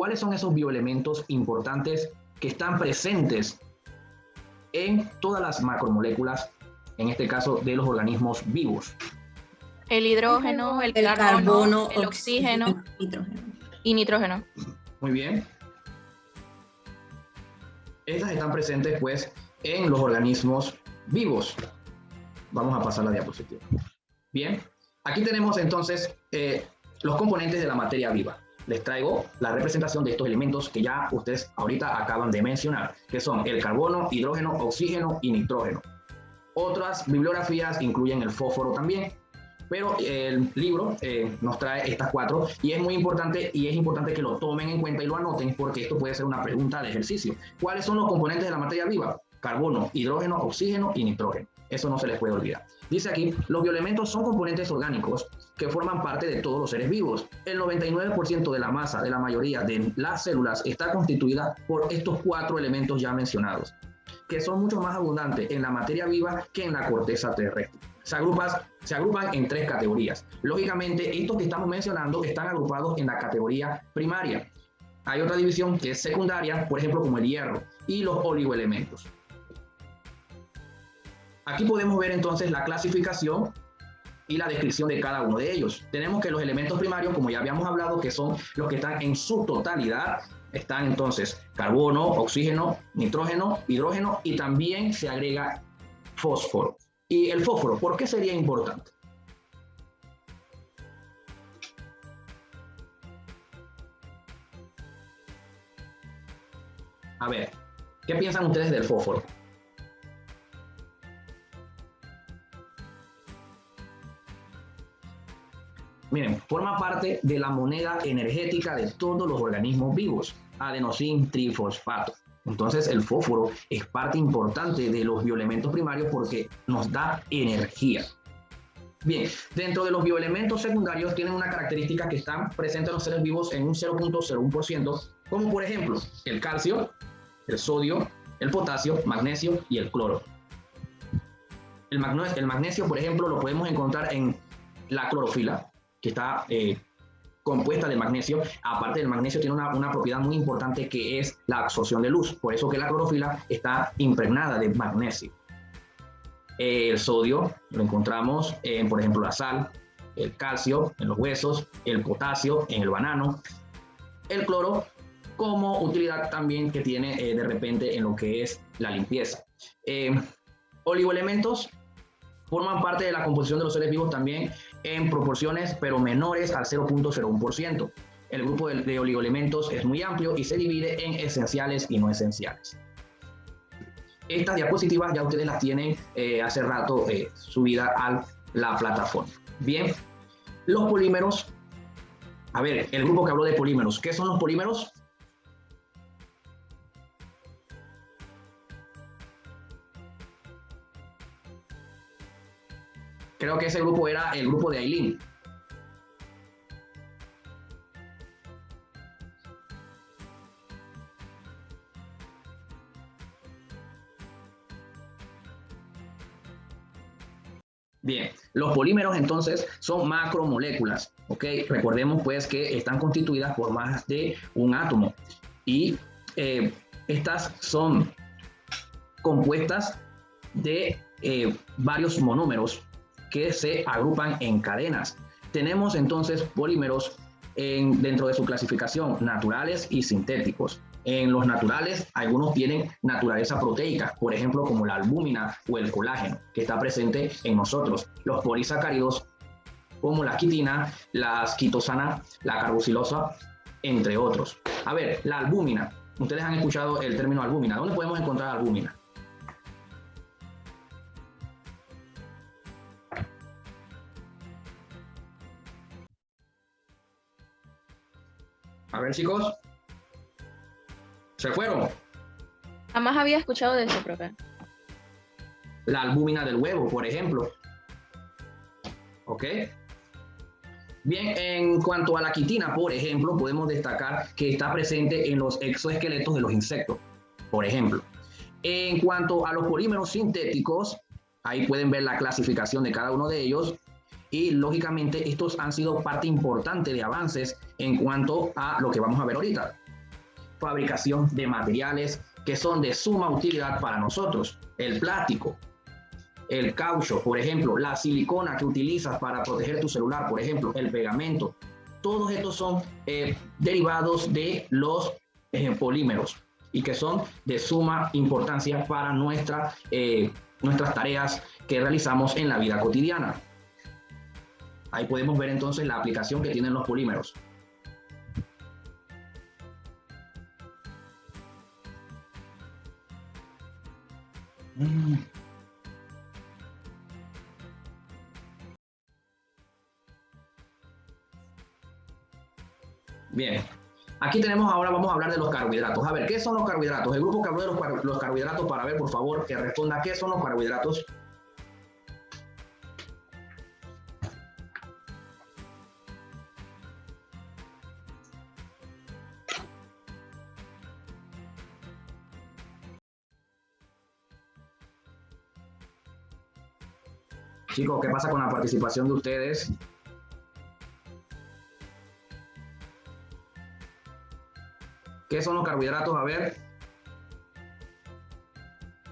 ¿Cuáles son esos bioelementos importantes que están presentes en todas las macromoléculas, en este caso de los organismos vivos? El hidrógeno, el carbono, el oxígeno y nitrógeno. Muy bien. Estas están presentes, pues, en los organismos vivos. Vamos a pasar la diapositiva. Bien, aquí tenemos entonces los componentes de la materia viva. Les traigo la representación de estos elementos que ya ustedes ahorita acaban de mencionar, que son el carbono, hidrógeno, oxígeno y nitrógeno. Otras bibliografías incluyen el fósforo también, pero el libro nos trae estas cuatro y es muy importante que lo tomen en cuenta y lo anoten porque esto puede ser una pregunta de ejercicio. ¿Cuáles son los componentes de la materia viva? Carbono, hidrógeno, oxígeno y nitrógeno. Eso no se les puede olvidar. Dice aquí, los bioelementos son componentes orgánicos que forman parte de todos los seres vivos. El 99% de la masa de la mayoría de las células está constituida por estos cuatro elementos ya mencionados, que son mucho más abundantes en la materia viva que en la corteza terrestre. Se agrupan en tres categorías. Lógicamente, estos que estamos mencionando están agrupados en la categoría primaria. Hay otra división que es secundaria, por ejemplo, como el hierro y los oligoelementos. Aquí podemos ver entonces la clasificación y la descripción de cada uno de ellos. Tenemos que los elementos primarios, como ya habíamos hablado, que son los que están en su totalidad, están entonces carbono, oxígeno, nitrógeno, hidrógeno y también se agrega fósforo. ¿Y el fósforo, por qué sería importante? A ver, ¿qué piensan ustedes del fósforo? Miren, forma parte de la moneda energética de todos los organismos vivos, adenosín trifosfato. Entonces el fósforo es parte importante de los bioelementos primarios porque nos da energía. Bien, dentro de los bioelementos secundarios tienen una característica que están presentes en los seres vivos en un 0.01%, como por ejemplo el calcio, el sodio, el potasio, magnesio y el cloro. El magnesio, por ejemplo, lo podemos encontrar en la clorofila, que está compuesta de magnesio. Aparte del magnesio tiene una propiedad muy importante que es la absorción de luz, por eso que la clorofila está impregnada de magnesio. El sodio lo encontramos en, por ejemplo, la sal, el calcio en los huesos, el potasio en el banano, el cloro como utilidad también que tiene de repente en lo que es la limpieza. Oligoelementos forman parte de la composición de los seres vivos también en proporciones, pero menores al 0.01%. El grupo de oligoelementos es muy amplio y se divide en esenciales y no esenciales. Estas diapositivas ya ustedes las tienen hace rato subida a la plataforma. Bien, los polímeros. A ver, el grupo que habló de polímeros. ¿Qué son los polímeros? Creo que ese grupo era el grupo de Aileen. Bien, los polímeros entonces son macromoléculas, ¿ok? Recordemos pues que están constituidas por más de un átomo y estas son compuestas de varios monómeros que se agrupan en cadenas. Tenemos entonces polímeros dentro de su clasificación naturales y sintéticos. En los naturales, algunos tienen naturaleza proteica, por ejemplo, como la albúmina o el colágeno, que está presente en nosotros. Los polisacáridos, como la quitina, la quitosana, la carboxilosa, entre otros. A ver, la albúmina. Ustedes han escuchado el término albúmina. ¿Dónde podemos encontrar albúmina? A ver, chicos. ¿Se fueron? Jamás había escuchado de eso, profe. La albúmina del huevo, por ejemplo. ¿Ok? Bien, en cuanto a la quitina, por ejemplo, podemos destacar que está presente en los exoesqueletos de los insectos, por ejemplo. En cuanto a los polímeros sintéticos, ahí pueden ver la clasificación de cada uno de ellos y, lógicamente, estos han sido parte importante de avances en cuanto a lo que vamos a ver ahorita. fabricación de materiales que son de suma utilidad para nosotros. El plástico, el caucho, por ejemplo, la silicona que utilizas para proteger tu celular, por ejemplo, el pegamento. Todos estos son derivados de los polímeros y que son de suma importancia para nuestras tareas que realizamos en la vida cotidiana. Ahí podemos ver entonces la aplicación que tienen los polímeros. Bien, aquí tenemos ahora, vamos a hablar de los carbohidratos. A ver, ¿qué son los carbohidratos? El grupo que habló de los carbohidratos, para ver, por favor, que responda qué son los carbohidratos. Chicos, ¿qué pasa con la participación de ustedes? ¿Qué son los carbohidratos? A ver.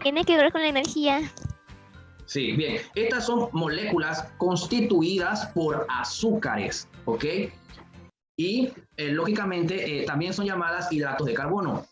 Tiene que ver con la energía. Sí, bien. Estas son moléculas constituidas por azúcares, ¿ok? Y, lógicamente, también son llamadas hidratos de carbono.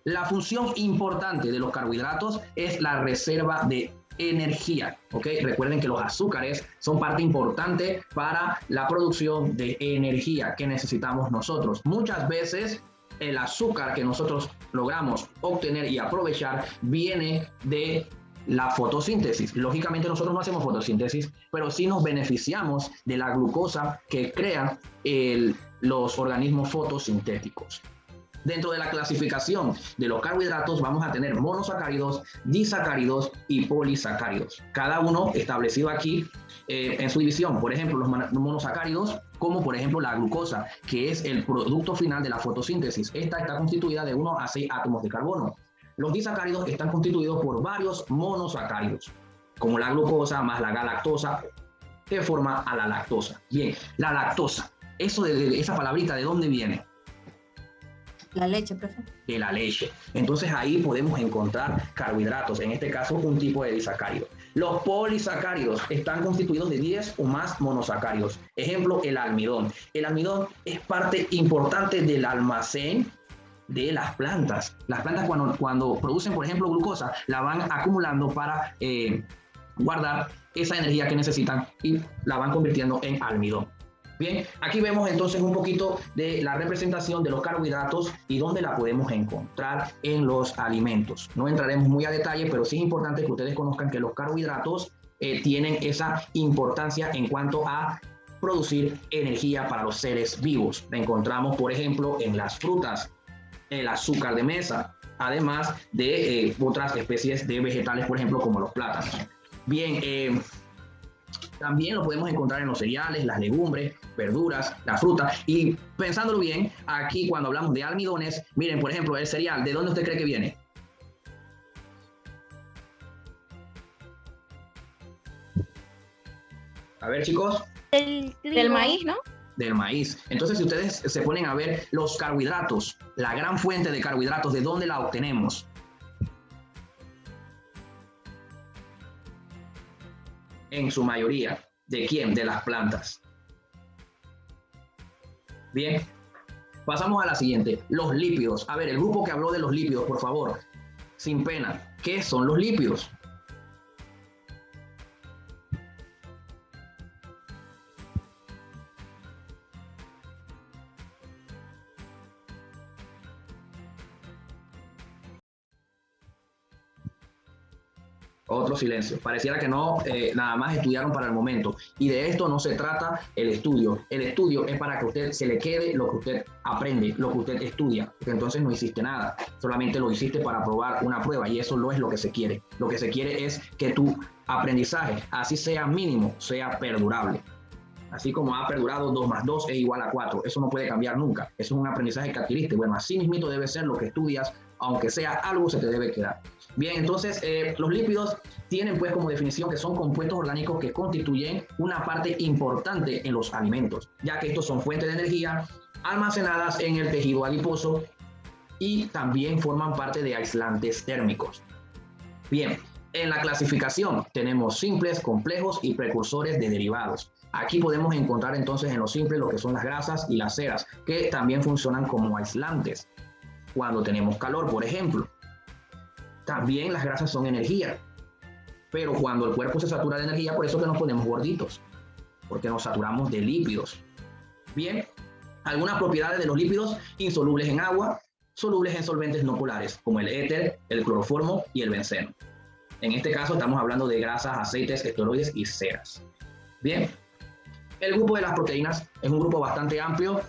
La función importante de los carbohidratos es la reserva de energía, ¿ok? Recuerden que los azúcares son parte importante para la producción de energía que necesitamos nosotros. Muchas veces el azúcar que nosotros logramos obtener y aprovechar viene de la fotosíntesis. Lógicamente nosotros no hacemos fotosíntesis, pero sí nos beneficiamos de la glucosa que crean los organismos fotosintéticos. Dentro de la clasificación de los carbohidratos vamos a tener monosacáridos, disacáridos y polisacáridos. Cada uno establecido aquí en su división. Por ejemplo, los monosacáridos, como por ejemplo la glucosa, que es el producto final de la fotosíntesis. Esta está constituida de 1 a 6 átomos de carbono. Los disacáridos están constituidos por varios monosacáridos, como la glucosa más la galactosa, que forma a la lactosa. Bien, la lactosa, esa palabrita, ¿de dónde viene? La leche, profe. De la leche. Entonces ahí podemos encontrar carbohidratos, en este caso un tipo de disacárido. Los polisacáridos están constituidos de 10 o más monosacáridos. Ejemplo, el almidón. El almidón es parte importante del almacén de las plantas. Las plantas cuando producen, por ejemplo, glucosa, la van acumulando para guardar esa energía que necesitan y la van convirtiendo en almidón. Bien, aquí vemos entonces un poquito de la representación de los carbohidratos y dónde la podemos encontrar en los alimentos. No entraremos muy a detalle, pero sí es importante que ustedes conozcan que los carbohidratos tienen esa importancia en cuanto a producir energía para los seres vivos. La encontramos, por ejemplo, en las frutas, el azúcar de mesa, además de otras especies de vegetales, por ejemplo, como los plátanos. Bien, también lo podemos encontrar en los cereales, las legumbres, verduras, la fruta. Y pensándolo bien, aquí cuando hablamos de almidones, miren, por ejemplo, el cereal, ¿de dónde usted cree que viene? A ver, chicos. Del maíz, ¿no? Del maíz. Entonces, si ustedes se ponen a ver los carbohidratos, la gran fuente de carbohidratos, ¿de dónde la obtenemos? En su mayoría. ¿De quién? De las plantas. Bien. Pasamos a la siguiente. Los lípidos. A ver, el grupo que habló de los lípidos, por favor. Sin pena. ¿Qué son los lípidos? Otro silencio. Pareciera que no, nada más estudiaron para el momento. Y de esto no se trata el estudio. El estudio es para que a usted se le quede lo que usted aprende, lo que usted estudia. Porque entonces no hiciste nada. Solamente lo hiciste para probar una prueba y eso no es lo que se quiere. Lo que se quiere es que tu aprendizaje, así sea mínimo, sea perdurable. Así como ha perdurado 2 más 2 es igual a 4. Eso no puede cambiar nunca. Eso es un aprendizaje que adquiriste. Bueno, así mismito debe ser lo que estudias, aunque sea algo se te debe quedar. Bien, entonces los lípidos tienen pues como definición que son compuestos orgánicos que constituyen una parte importante en los alimentos, ya que estos son fuentes de energía almacenadas en el tejido adiposo y también forman parte de aislantes térmicos. Bien, en la clasificación tenemos simples, complejos y precursores de derivados. Aquí podemos encontrar entonces en los simples lo que son las grasas y las ceras, que también funcionan como aislantes cuando tenemos calor, por ejemplo. También las grasas son energía, pero cuando el cuerpo se satura de energía, por eso que nos ponemos gorditos, porque nos saturamos de lípidos. Bien, algunas propiedades de los lípidos: insolubles en agua, solubles en solventes no polares, como el éter, el cloroformo y el benceno. En este caso estamos hablando de grasas, aceites, esteroides y ceras. Bien, el grupo de las proteínas es un grupo bastante amplio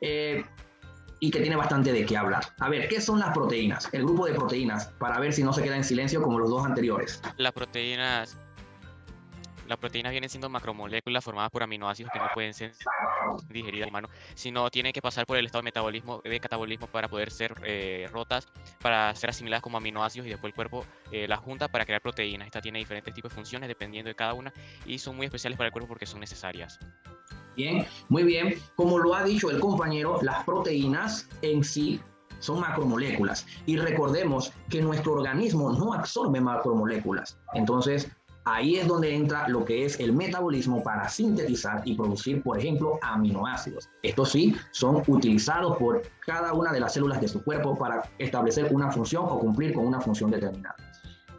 y que tiene bastante de qué hablar. A ver, ¿qué son las proteínas? El grupo de proteínas, para ver si no se queda en silencio como los dos anteriores. Las proteínas vienen siendo macromoléculas formadas por aminoácidos que no pueden ser digeridas en humano, sino tienen que pasar por el estado de catabolismo para poder ser rotas, para ser asimiladas como aminoácidos, y después el cuerpo las junta para crear proteínas. Esta tiene diferentes tipos de funciones dependiendo de cada una y son muy especiales para el cuerpo porque son necesarias. Bien, muy bien. Como lo ha dicho el compañero, las proteínas en sí son macromoléculas. Y recordemos que nuestro organismo no absorbe macromoléculas. Entonces, ahí es donde entra lo que es el metabolismo para sintetizar y producir, por ejemplo, aminoácidos. Estos sí son utilizados por cada una de las células de su cuerpo para establecer una función o cumplir con una función determinada.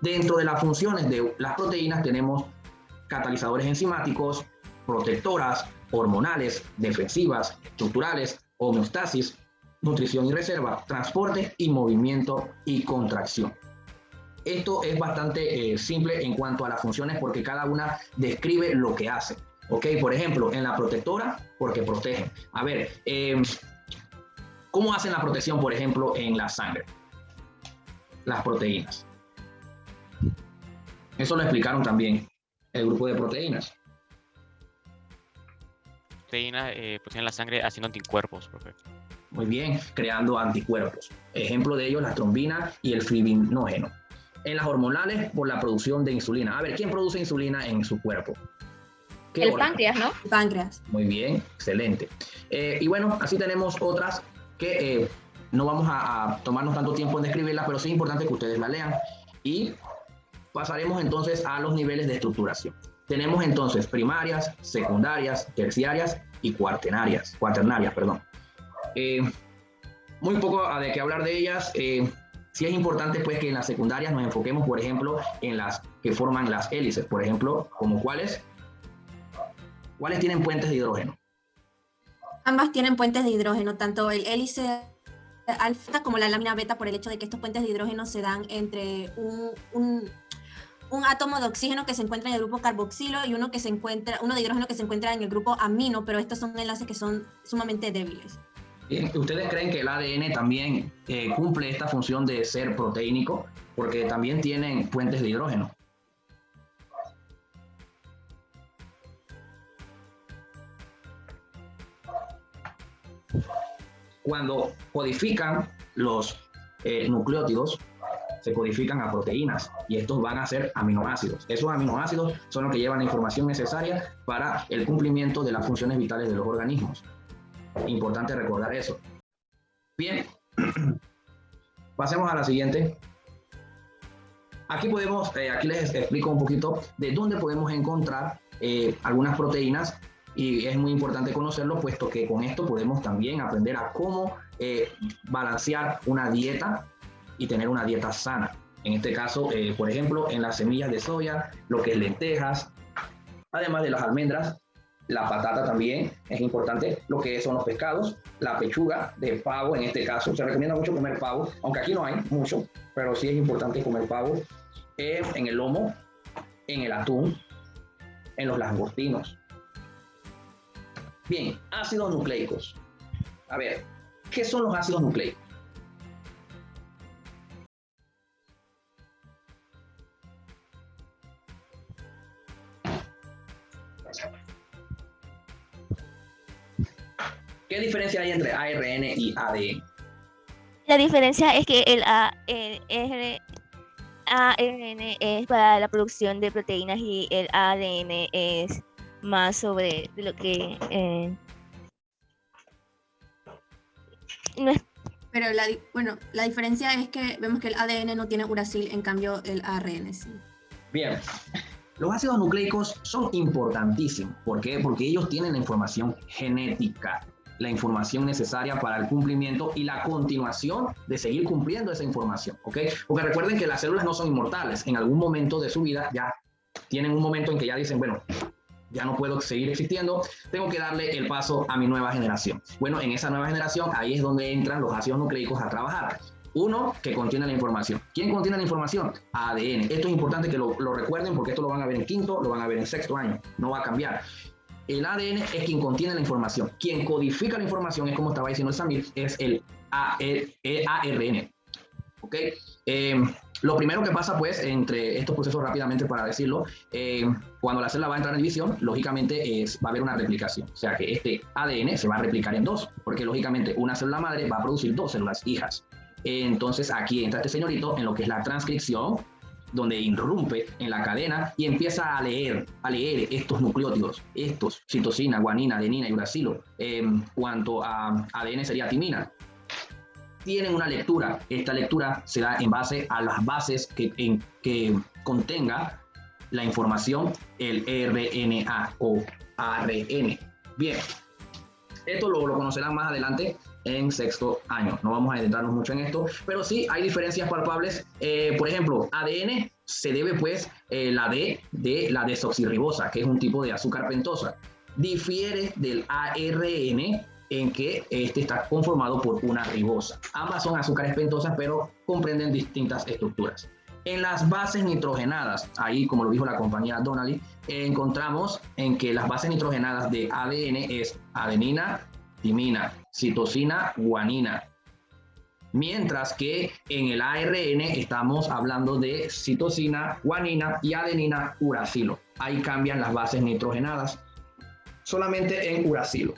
Dentro de las funciones de las proteínas tenemos catalizadores enzimáticos, protectoras, hormonales, defensivas, estructurales, homeostasis, nutrición y reserva, transporte y movimiento y contracción. Esto es bastante simple en cuanto a las funciones porque cada una describe lo que hace. ¿Ok? Por ejemplo, en la protectora, porque protegen. A ver, ¿cómo hacen la protección, por ejemplo, en la sangre? Las proteínas. Eso lo explicaron también el grupo de proteínas. Proteínas protegen la sangre haciendo anticuerpos, profe. Muy bien, creando anticuerpos. Ejemplo de ellos, la trombina y el fibrinógeno. En las hormonales, por la producción de insulina. A ver, ¿quién produce insulina en su cuerpo? El páncreas, ¿no? El páncreas. Muy bien, excelente. Y bueno, así tenemos otras que no vamos a tomarnos tanto tiempo en describirlas, pero sí es importante que ustedes la lean. Y pasaremos entonces a los niveles de estructuración. Tenemos entonces primarias, secundarias, terciarias y cuaternarias. Muy poco de qué hablar de ellas. Sí es importante pues que en las secundarias nos enfoquemos, por ejemplo, en las que forman las hélices. Por ejemplo, como ¿cuáles tienen puentes de hidrógeno? Ambas tienen puentes de hidrógeno, tanto el hélice alfa como la lámina beta, por el hecho de que estos puentes de hidrógeno se dan entre un átomo de oxígeno que se encuentra en el grupo carboxilo y uno de hidrógeno que se encuentra en el grupo amino, pero estos son enlaces que son sumamente débiles. ¿Ustedes creen que el ADN también cumple esta función de ser proteínico? Porque también tienen puentes de hidrógeno. Cuando codifican los nucleótidos, se codifican a proteínas y estos van a ser aminoácidos. Esos aminoácidos son los que llevan la información necesaria para el cumplimiento de las funciones vitales de los organismos. Importante recordar eso. Bien, pasemos a la siguiente. Aquí les explico un poquito de dónde podemos encontrar algunas proteínas y es muy importante conocerlo, puesto que con esto podemos también aprender a cómo balancear una dieta y tener una dieta sana. En este caso, por ejemplo, en las semillas de soya, lo que es lentejas, además de las almendras, la patata también es importante, lo que son los pescados, la pechuga de pavo, en este caso, se recomienda mucho comer pavo, aunque aquí no hay mucho, pero sí es importante comer pavo, en el lomo, en el atún, en los langostinos. Bien, ácidos nucleicos. A ver, ¿qué son los ácidos nucleicos? ¿Qué diferencia hay entre ARN y ADN? La diferencia es que el ARN es para la producción de proteínas y el ADN es más sobre lo que Pero la diferencia es que vemos que el ADN no tiene uracil, en cambio el ARN sí. Bien, los ácidos nucleicos son importantísimos. ¿Por qué? Porque ellos tienen la información genética, la información necesaria para el cumplimiento y la continuación de seguir cumpliendo esa información, ¿ok? Porque recuerden que las células no son inmortales. En algún momento de su vida ya tienen un momento en que ya dicen, bueno, ya no puedo seguir existiendo, tengo que darle el paso a mi nueva generación. Bueno, en esa nueva generación, ahí es donde entran los ácidos nucleicos a trabajar. Uno, que contiene la información. ¿Quién contiene la información? ADN. Esto es importante que lo recuerden porque esto lo van a ver en quinto, lo van a ver en sexto año. No va a cambiar. El ADN es quien contiene la información. Quien codifica la información es, como estaba diciendo el Samir, es el ARN. ¿Ok? Lo primero que pasa, pues, entre estos procesos rápidamente para decirlo, cuando la célula va a entrar en división, lógicamente va a haber una replicación. O sea que este ADN se va a replicar en dos, porque lógicamente una célula madre va a producir dos células hijas. Entonces aquí entra este señorito en lo que es la transcripción, donde irrumpe en la cadena y empieza a leer estos nucleótidos, estos, citosina, guanina, adenina y uracilo. Cuanto a ADN sería timina. Tienen una lectura. Esta lectura se da en base a las bases que contenga la información, el RNA o ARN. Bien, esto lo conocerán más adelante en sexto año. No vamos a adentrarnos mucho en esto, pero sí hay diferencias palpables. Por ejemplo, ADN se debe, pues, la D de la desoxirribosa, que es un tipo de azúcar pentosa. Difiere del ARN en que este está conformado por una ribosa. Ambas son azúcares pentosas, pero comprenden distintas estructuras. En las bases nitrogenadas, ahí, como lo dijo la compañera Donnelly, encontramos en que las bases nitrogenadas de ADN es adenina, timina, citosina, guanina. Mientras que en el ARN estamos hablando de citosina, guanina y adenina, uracilo. Ahí cambian las bases nitrogenadas, solamente en uracilo.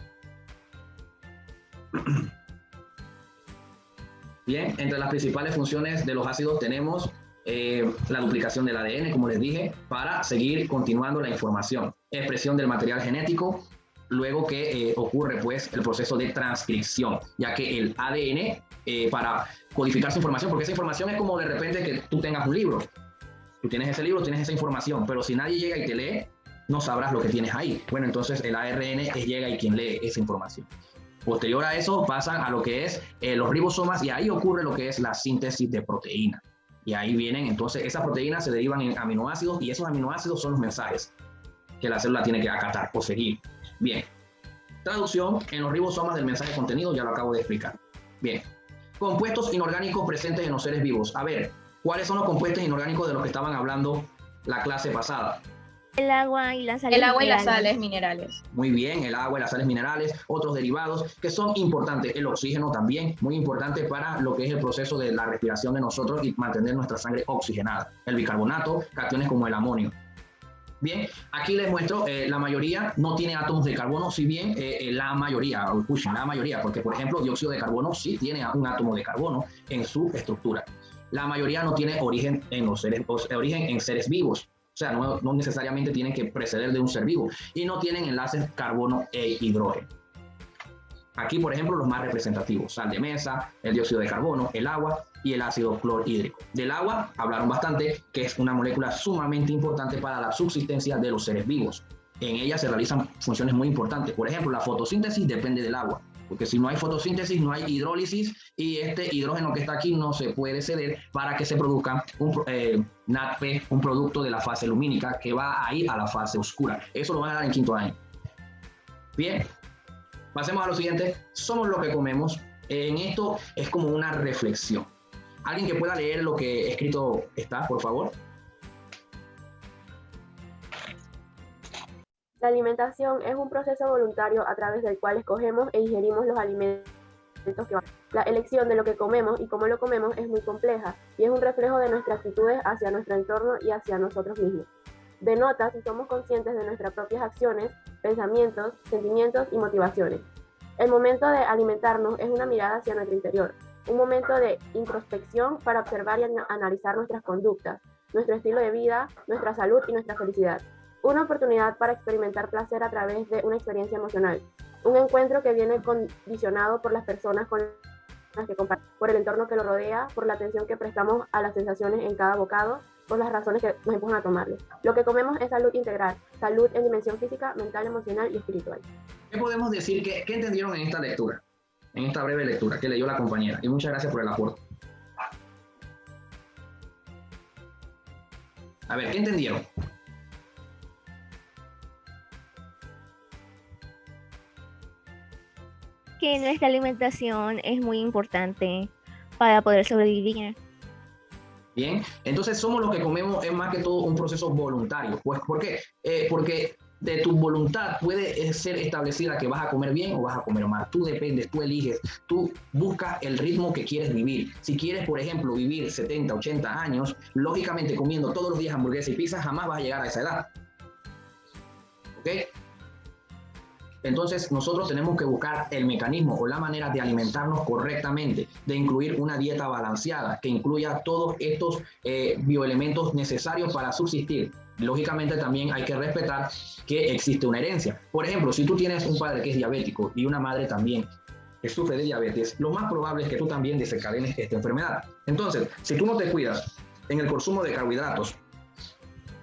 Bien, entre las principales funciones de los ácidos tenemos la duplicación del ADN, como les dije, para seguir continuando la información, expresión del material genético, luego que ocurre, pues, el proceso de transcripción, ya que el ADN, para codificar su información, porque esa información es como de repente que tú tengas un libro, tú tienes ese libro, tienes esa información, pero si nadie llega y te lee, no sabrás lo que tienes ahí. Bueno, entonces el ARN llega y quien lee esa información. Posterior a eso pasan a lo que es los ribosomas y ahí ocurre lo que es la síntesis de proteína. Y ahí vienen, entonces, esas proteínas se derivan en aminoácidos y esos aminoácidos son los mensajes que la célula tiene que acatar o seguir. Bien, traducción en los ribosomas del mensaje contenido, ya lo acabo de explicar. Bien, compuestos inorgánicos presentes en los seres vivos. A ver, ¿cuáles son los compuestos inorgánicos de los que estaban hablando la clase pasada? El agua y las sales El agua y las minerales. sales minerales. Muy bien, el agua y las sales minerales, otros derivados que son importantes. El oxígeno también, muy importante para lo que es el proceso de la respiración de nosotros y mantener nuestra sangre oxigenada. El bicarbonato, cationes como el amonio. Bien, aquí les muestro, la mayoría no tiene átomos de carbono, si bien la mayoría, porque por ejemplo dióxido de carbono sí tiene un átomo de carbono en su estructura. La mayoría no tiene origen en seres vivos. O sea, no necesariamente tienen que preceder de un ser vivo y no tienen enlaces carbono e hidrógeno. Aquí, por ejemplo, los más representativos, sal de mesa, el dióxido de carbono, el agua y el ácido clorhídrico. Del agua hablaron bastante, que es una molécula sumamente importante para la subsistencia de los seres vivos. En ella se realizan funciones muy importantes. Por ejemplo, la fotosíntesis depende del agua, porque si no hay fotosíntesis, no hay hidrólisis y este hidrógeno que está aquí no se puede ceder para que se produzca un NADP, un producto de la fase lumínica que va a ir a la fase oscura. Eso lo van a dar en quinto año. Bien, pasemos a lo siguiente. Somos lo que comemos. En esto es como una reflexión. ¿Alguien que pueda leer lo que escrito está, por favor? La alimentación es un proceso voluntario a través del cual escogemos e ingerimos los alimentos que vamos. La elección de lo que comemos y cómo lo comemos es muy compleja y es un reflejo de nuestras actitudes hacia nuestro entorno y hacia nosotros mismos. Denota si somos conscientes de nuestras propias acciones, pensamientos, sentimientos y motivaciones. El momento de alimentarnos es una mirada hacia nuestro interior, un momento de introspección para observar y analizar nuestras conductas, nuestro estilo de vida, nuestra salud y nuestra felicidad. Una oportunidad para experimentar placer a través de una experiencia emocional. Un encuentro que viene condicionado por las personas con que compartimos, por el entorno que lo rodea, por la atención que prestamos a las sensaciones en cada bocado, por las razones que nos empujan a tomarlo. Lo que comemos es salud integral, salud en dimensión física, mental, emocional y espiritual. ¿Qué podemos decir? ¿Qué entendieron en esta lectura? En esta breve lectura que leyó la compañera. Y muchas gracias por el aporte. A ver, ¿qué entendieron? Que nuestra alimentación es muy importante para poder sobrevivir. Bien, entonces somos los que comemos, es más que todo un proceso voluntario. Pues, ¿por qué? Porque de tu voluntad puede ser establecida que vas a comer bien o vas a comer mal. Tú dependes, tú eliges, tú buscas el ritmo que quieres vivir. Si quieres, por ejemplo, vivir 70, 80 años, lógicamente comiendo todos los días hamburguesas y pizza, jamás vas a llegar a esa edad. ¿Ok? Entonces nosotros tenemos que buscar el mecanismo o la manera de alimentarnos correctamente, de incluir una dieta balanceada que incluya todos estos bioelementos necesarios para subsistir. Lógicamente también hay que respetar que existe una herencia. Por ejemplo, si tú tienes un padre que es diabético y una madre también que sufre de diabetes, lo más probable es que tú también desencadenes esta enfermedad. Entonces, si tú no te cuidas en el consumo de carbohidratos,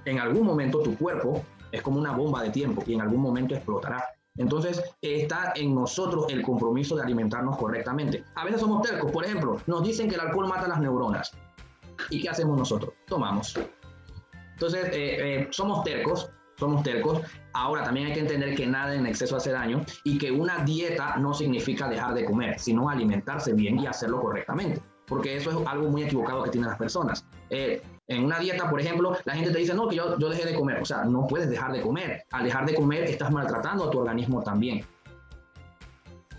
en algún momento tu cuerpo es como una bomba de tiempo y en algún momento explotará. Entonces, está en nosotros el compromiso de alimentarnos correctamente. A veces somos tercos, por ejemplo, nos dicen que el alcohol mata las neuronas. ¿Y qué hacemos nosotros? Tomamos. Entonces, somos tercos. Ahora, también hay que entender que nada en exceso hace daño y que una dieta no significa dejar de comer, sino alimentarse bien y hacerlo correctamente. Porque eso es algo muy equivocado que tienen las personas. En una dieta, por ejemplo, la gente te dice, no, que yo dejé de comer. O sea, no puedes dejar de comer. Al dejar de comer, estás maltratando a tu organismo también.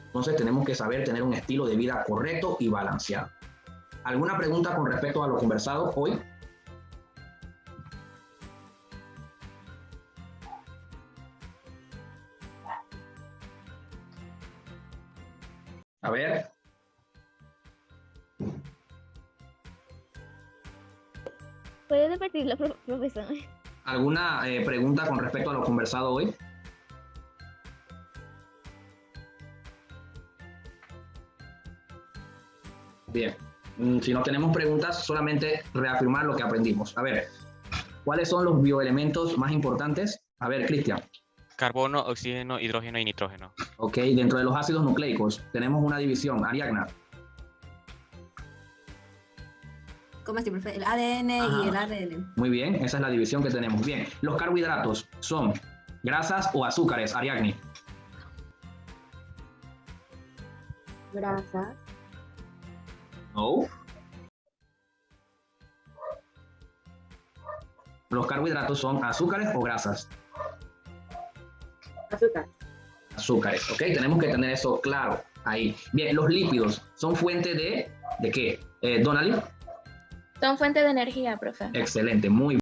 Entonces, tenemos que saber tener un estilo de vida correcto y balanceado. ¿Alguna pregunta con respecto a lo conversado hoy? A ver. ¿Puede repetirlo, profesor? ¿Alguna pregunta con respecto a lo conversado hoy? Bien. Si no tenemos preguntas, solamente reafirmar lo que aprendimos. A ver, ¿cuáles son los bioelementos más importantes? A ver, Cristian. Carbono, oxígeno, hidrógeno y nitrógeno. Ok, dentro de los ácidos nucleicos tenemos una división. Ariadna. ¿Cómo es, profe? El ADN y el ARN. Muy bien, esa es la división que tenemos. Bien, los carbohidratos son grasas o azúcares, Ariadne. Grasas. No. Los carbohidratos son azúcares o grasas. Azúcar. Azúcares, ok, tenemos que tener eso claro ahí. Bien, los lípidos son fuente ¿de qué? Donali. Son fuente de energía, profe. Excelente, muy bien.